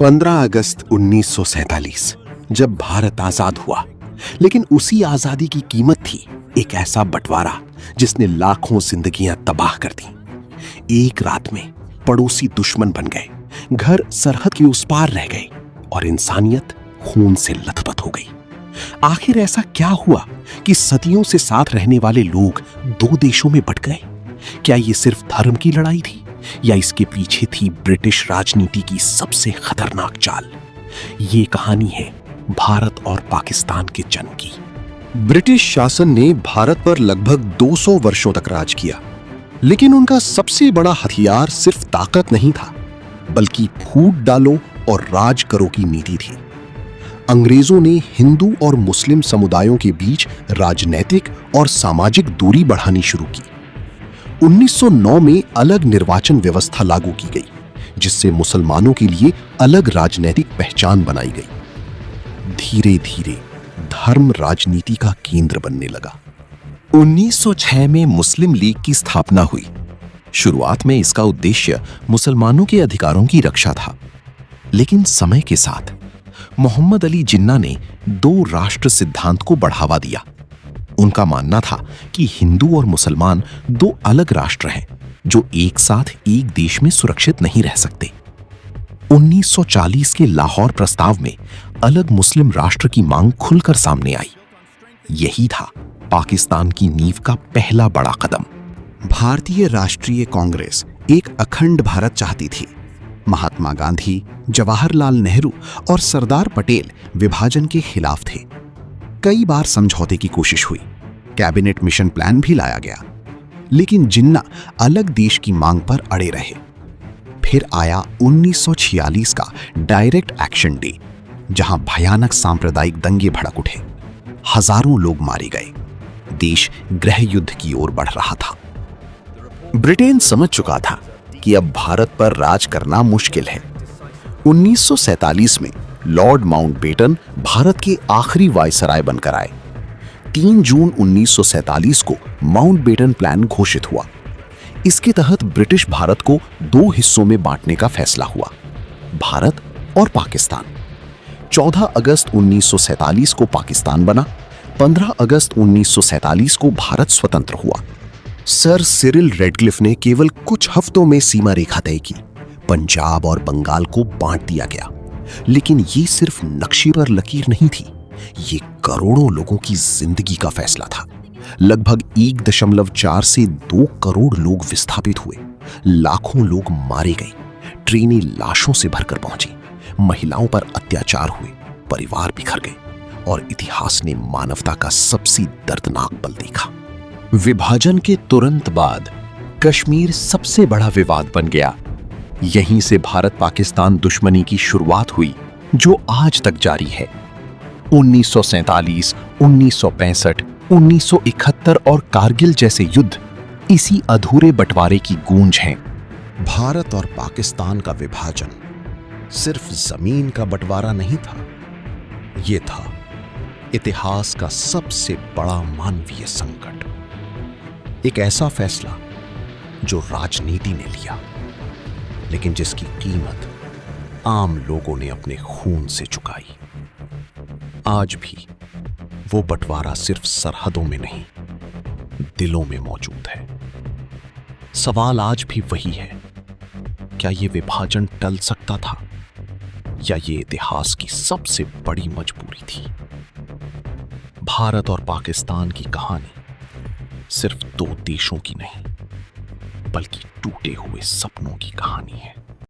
15 अगस्त 1947 जब भारत आजाद हुआ, लेकिन उसी आजादी की कीमत थी एक ऐसा बंटवारा जिसने लाखों जिंदगियां तबाह कर दी। एक रात में पड़ोसी दुश्मन बन गए, घर सरहद के उस पार रह गए और इंसानियत खून से लथपथ हो गई। आखिर ऐसा क्या हुआ कि सदियों से साथ रहने वाले लोग दो देशों में बंट गए? क्या ये सिर्फ धर्म की लड़ाई थी या इसके पीछे थी ब्रिटिश राजनीति की सबसे खतरनाक चाल? ये कहानी है भारत और पाकिस्तान के जन्म की। ब्रिटिश शासन ने भारत पर लगभग 200 वर्षों तक राज किया, लेकिन उनका सबसे बड़ा हथियार सिर्फ ताकत नहीं था, बल्कि फूट डालो और राज करो की नीति थी। अंग्रेजों ने हिंदू और मुस्लिम समुदायों के बीच राजनैतिक और सामाजिक दूरी बढ़ानी शुरू की। 1909 में अलग निर्वाचन व्यवस्था लागू की गई, जिससे मुसलमानों के लिए अलग राजनैतिक पहचान बनाई गई। धीरे धीरे धर्म राजनीति का केंद्र बनने लगा। 1906 में मुस्लिम लीग की स्थापना हुई। शुरुआत में इसका उद्देश्य मुसलमानों के अधिकारों की रक्षा था, लेकिन समय के साथ मोहम्मद अली जिन्ना ने दो राष्ट्र सिद्धांत को बढ़ावा दिया। उनका मानना था कि हिंदू और मुसलमान दो अलग राष्ट्र हैं जो एक साथ एक देश में सुरक्षित नहीं रह सकते। 1940 के लाहौर प्रस्ताव में अलग मुस्लिम राष्ट्र की मांग खुलकर सामने आई। यही था पाकिस्तान की नींव का पहला बड़ा कदम। भारतीय राष्ट्रीय कांग्रेस एक अखंड भारत चाहती थी। महात्मा गांधी, जवाहरलाल नेहरू और सरदार पटेल विभाजन के खिलाफ थे। कई बार समझौते की कोशिश हुई, कैबिनेट मिशन प्लान भी लाया गया, लेकिन जिन्ना अलग देश की मांग पर अड़े रहे। फिर आया 1946 का डायरेक्ट एक्शन डे, जहां भयानक सांप्रदायिक दंगे भड़क उठे। हजारों लोग मारे गए। देश गृह युद्ध की ओर बढ़ रहा था। ब्रिटेन समझ चुका था कि अब भारत पर राज करना मुश्किल है। 1947 में लॉर्ड माउंटबेटन भारत के आखिरी वायसराय बनकर आए। 3 जून 1947 को माउंटबेटन प्लान घोषित हुआ। इसके तहत ब्रिटिश भारत को 2 हिस्सों में बांटने का फैसला हुआ, भारत और पाकिस्तान। 14 अगस्त 1947 को पाकिस्तान बना। 15 अगस्त 1947 को भारत स्वतंत्र हुआ। सर सिरिल रेडक्लिफ ने केवल कुछ हफ्तों में सीमा रेखा तय की। पंजाब और बंगाल को बांट दिया गया, लेकिन ये सिर्फ नक्शे पर लकीर नहीं थी, ये करोड़ों लोगों की जिंदगी का फैसला था। लगभग 1.4 से 2 करोड़ लोग विस्थापित हुए। लाखों लोग मारे गए। ट्रेनें लाशों से भरकर पहुंची। महिलाओं पर अत्याचार हुए, परिवार बिखर गए और इतिहास ने मानवता का सबसे दर्दनाक पल देखा। विभाजन के तुरंत बाद कश्मीर सबसे बड़ा विवाद बन गया। यहीं से भारत पाकिस्तान दुश्मनी की शुरुआत हुई, जो आज तक जारी है। 1947, 1965, 1971 और कारगिल जैसे युद्ध इसी अधूरे बंटवारे की गूंज हैं। भारत और पाकिस्तान का विभाजन सिर्फ जमीन का बंटवारा नहीं था, यह था इतिहास का सबसे बड़ा मानवीय संकट। एक ऐसा फैसला जो राजनीति ने लिया, लेकिन जिसकी कीमत आम लोगों ने अपने खून से चुकाई। आज भी वो बंटवारा सिर्फ सरहदों में नहीं, दिलों में मौजूद है। सवाल आज भी वही है, क्या ये विभाजन टल सकता था या ये इतिहास की सबसे बड़ी मजबूरी थी? भारत और पाकिस्तान की कहानी सिर्फ 2 देशों की नहीं, बल्कि टूटे हुए सपनों की कहानी है।